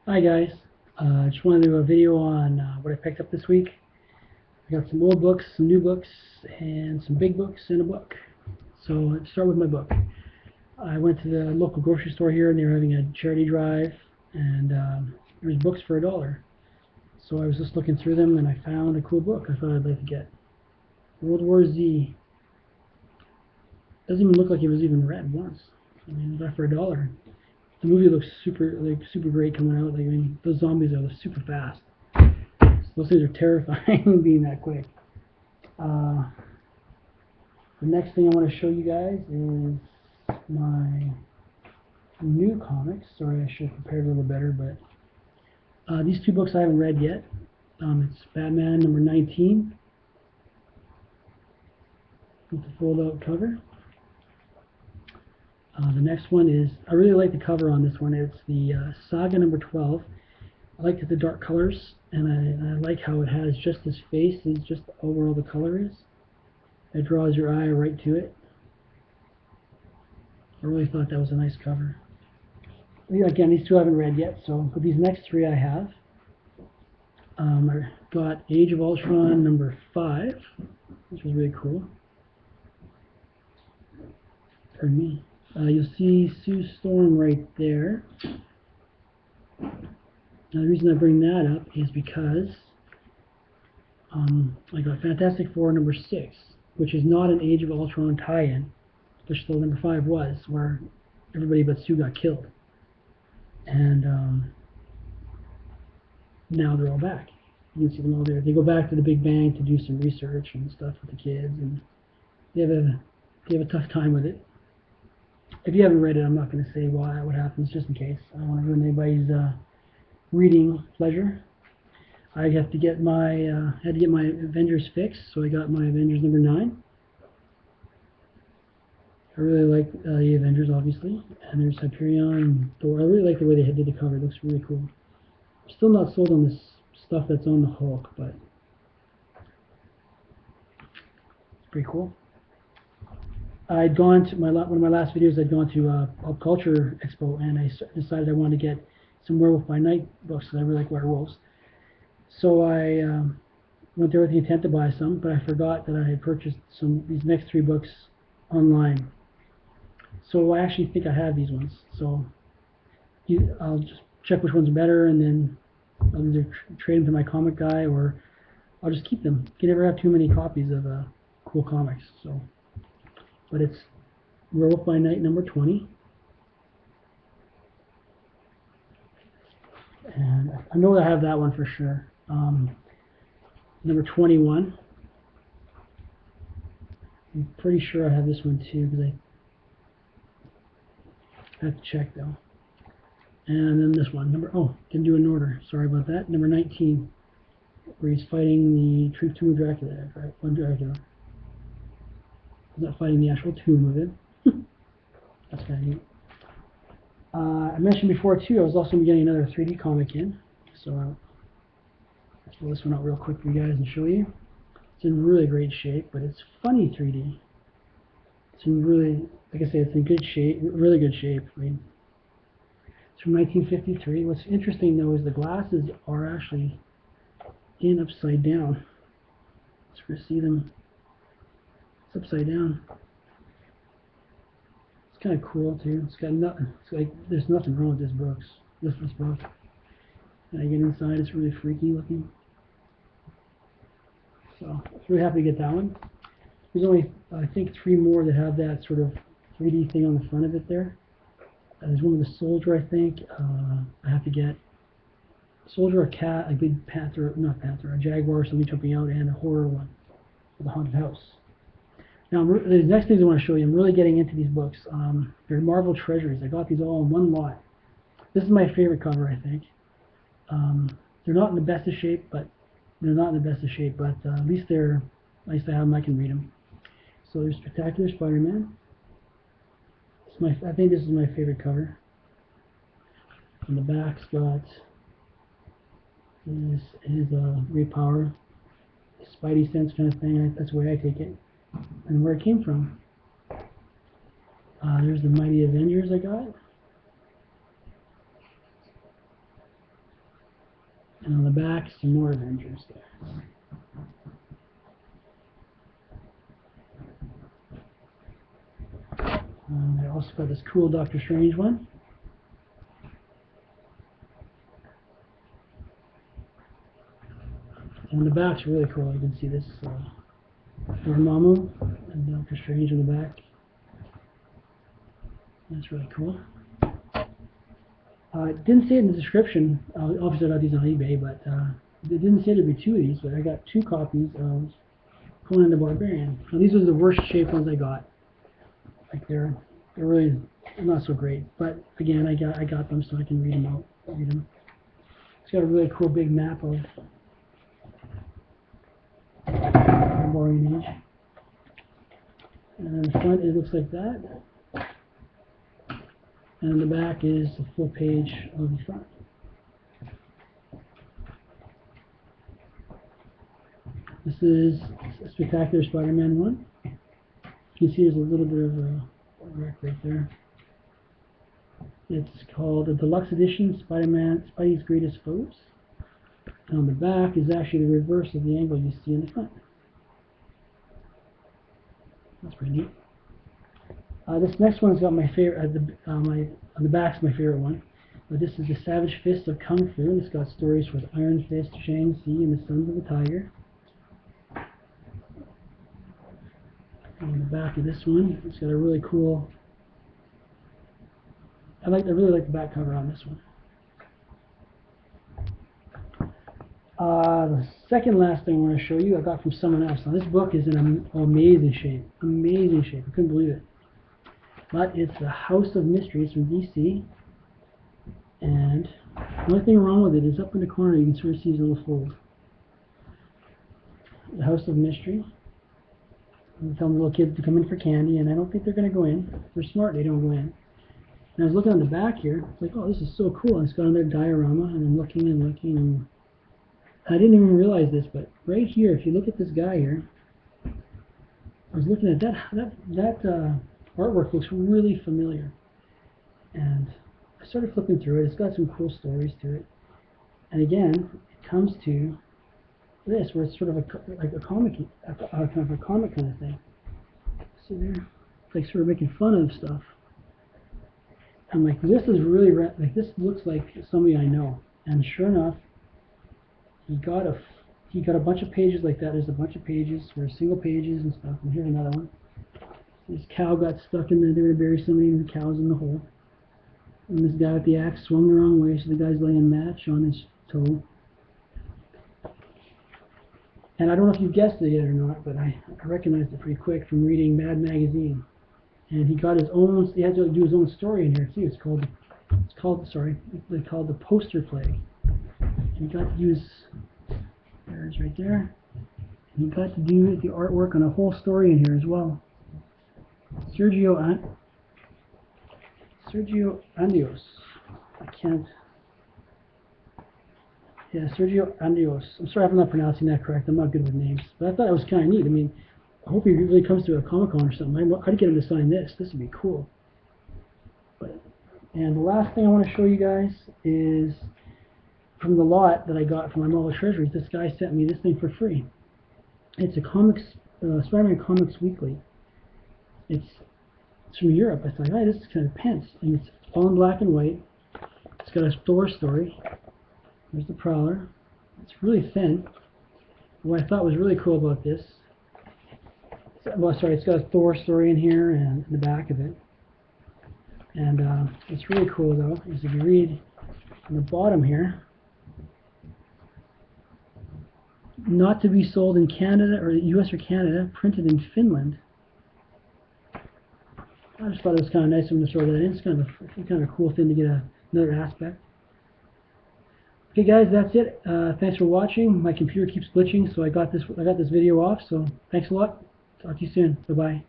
Hi guys, I just wanted to do a video on what I picked up this week. I got some old books, some new books, and some big books and a book. So let's start with my book. I went to the local grocery store here and they were having a charity drive, and there was books for $1. So I was just looking through them and I found a cool book I thought I'd like to get. World War Z. Doesn't even look like it was even read once. I mean, I got it for $1. The movie looks super great coming out. Like, I mean, those zombies are super fast. Those things are terrifying being that quick. The next thing I want to show you guys is my new comics. Sorry, I should have prepared a little better, but these two books I haven't read yet. It's Batman number 19 with the fold-out cover. The next one is, I really like the cover on this one. It's the Saga number 12. I like the dark colors, and I like how it has just his face is just overall the color is. It draws your eye right to it. I really thought that was a nice cover. Again, these two I haven't read yet, so but these next three I have. I got Age of Ultron number 5, which was really cool. Pardon me. You'll see Sue Storm right there. Now, the reason I bring that up is because I got Fantastic Four number 6, which is not an Age of Ultron tie-in, which the number 5 was, where everybody but Sue got killed. And now they're all back. You can see them all there. They go back to the Big Bang to do some research and stuff with the kids, and they have a tough time with it. If you haven't read it, I'm not going to say what happens, just in case. I don't want to ruin anybody's reading pleasure. I had to get my Avengers fix, so I got my Avengers number 9. I really like the Avengers, obviously, and there's Hyperion and Thor. I really like the way they did the cover. It looks really cool. I'm still not sold on this stuff that's on the Hulk, but it's pretty cool. I'd gone to one of my last videos. I'd gone to Pop Culture Expo, and I decided I wanted to get some Werewolf by Night books because I really like werewolves. So I went there with the intent to buy some, but I forgot that I had purchased these next 3 books online. So I actually think I have these ones. So I'll just check which one's better, and then I'll either trade them to my comic guy or I'll just keep them. You can never have too many copies of cool comics. So, but it's Werewolf by Night number 20. And I know I have that one for sure. Number 21. I'm pretty sure I have this one too, because I have to check though. And then this one, didn't do it in order. Sorry about that. Number 19, where he's fighting the tomb of Dracula. Right? One Dracula. He's not fighting the actual tomb of him. That's kind of neat. I mentioned before too, I was also getting another 3D comic in. So I'll pull this one out real quick for you guys and show you. It's in really great shape, but it's funny 3D. It's in really, like I say, it's in good shape, really good shape. I mean, it's from 1953. What's interesting though is the glasses are actually in upside down. Let's see them. It's upside down. It's kind of cool too. It's got nothing. It's like there's nothing wrong with this book. This book. And I get inside, it's really freaky looking. So I was really happy to get that one. There's only, I think, 3 more that have that sort of 3D thing on the front of it there. There's one with a soldier, I think. I have to get a soldier, a cat, a big panther, not panther, a jaguar, something jumping out, and a horror one for the haunted house. Now, the next things I want to show you, I'm really getting into these books. They're Marvel Treasuries. I got these all in one lot. This is my favorite cover, I think. They're not in the best of shape, but at least they're nice to have them. I can read them. So there's Spectacular Spider-Man. I think this is my favorite cover. On the back's got his great power, his Spidey sense kind of thing. That's the way I take it, and where it came from. There's the Mighty Avengers I got. And on the back, some more Avengers there. I also got this cool Doctor Strange one. And the back's really cool. You can see this Dormammu and Doctor Strange on the back. That's really cool. It didn't say it in the description. Obviously, I got these on eBay, but it didn't say there'd be 2 of these. But I got 2 copies of Conan the Barbarian. Now, these are the worst shaped ones I got. Like they're really not so great. But again, I got them so I can read them out. Read them. It's got a really cool big map of Barbarian Age. And in the front, it looks like that. And the back is the full page of the front. This is a Spectacular Spider-Man 1. You can see there's a little bit of a wreck right there. It's called the Deluxe Edition, Spidey's Greatest Foes. And on the back is actually the reverse of the angle you see in the front. That's pretty neat. This next one's got my favorite. On the back's my favorite one. But this is the Savage Fist of Kung Fu, and it's got stories for the Iron Fist, Shang Tsung, and the Sons of the Tiger. And on the back of this one, it's got a really cool. I really like the back cover on this one. The second last thing I want to show you, I got from someone else. Now this book is in amazing shape. Amazing shape. I couldn't believe it. But it's the House of Mysteries from DC. And the only thing wrong with it is up in the corner you can sort of see these little folds. The House of Mystery. I'm telling little kids to come in for candy, and I don't think they're going to go in. If they're smart, they don't go in. And I was looking on the back here. It's like, oh, this is so cool. And it's got another diorama, and I'm looking and looking, and I didn't even realize this, but right here, if you look at this guy here, I was looking at that artwork looks really familiar. And I started flipping through it. It's got some cool stories to it. And again, it comes to this, where it's sort of like a comic, kind of a comic kind of thing. So they're like sort of making fun of stuff. I'm like, this is really like this looks like somebody I know. And sure enough, he got a bunch of pages like that. There's a bunch of pages where single pages and stuff. And here's another one. This cow got stuck in there. They were to bury somebody, and the cow's in the hole. And this guy with the axe swung the wrong way, so the guy's laying match on his toe. And I don't know if you guessed it yet or not, but I recognized it pretty quick from reading Mad Magazine. And he got his own. He had to do his own story in here too. They called the Poster Plague. And he got to use. There's right there. And he got to do the artwork on a whole story in here as well. Sergio Andios. I can't. Yeah, Sergio Andios. I'm sorry if I'm not pronouncing that correct. I'm not good with names. But I thought it was kind of neat. I mean, I hope he really comes to a Comic-Con or something. I'd get him to sign this. This would be cool. And the last thing I want to show you guys is from the lot that I got from my Marvel Treasury. This guy sent me this thing for free. It's a Spider-Man Comics Weekly. It's from Europe. I thought, hey, this is kind of pence. And it's all in black and white. It's got a Thor story. There's the Prowler. It's really thin. What I thought was really cool about this, it's got a Thor story in here and in the back of it. And it's really cool though, is if you read on the bottom here, not to be sold in Canada or the US or Canada, printed in Finland. I just thought it was kind of nice of them to throw that in. It's kind of a cool thing to get another aspect. Okay guys, that's it. Thanks for watching. My computer keeps glitching, so I got this video off. So thanks a lot. Talk to you soon. Bye bye.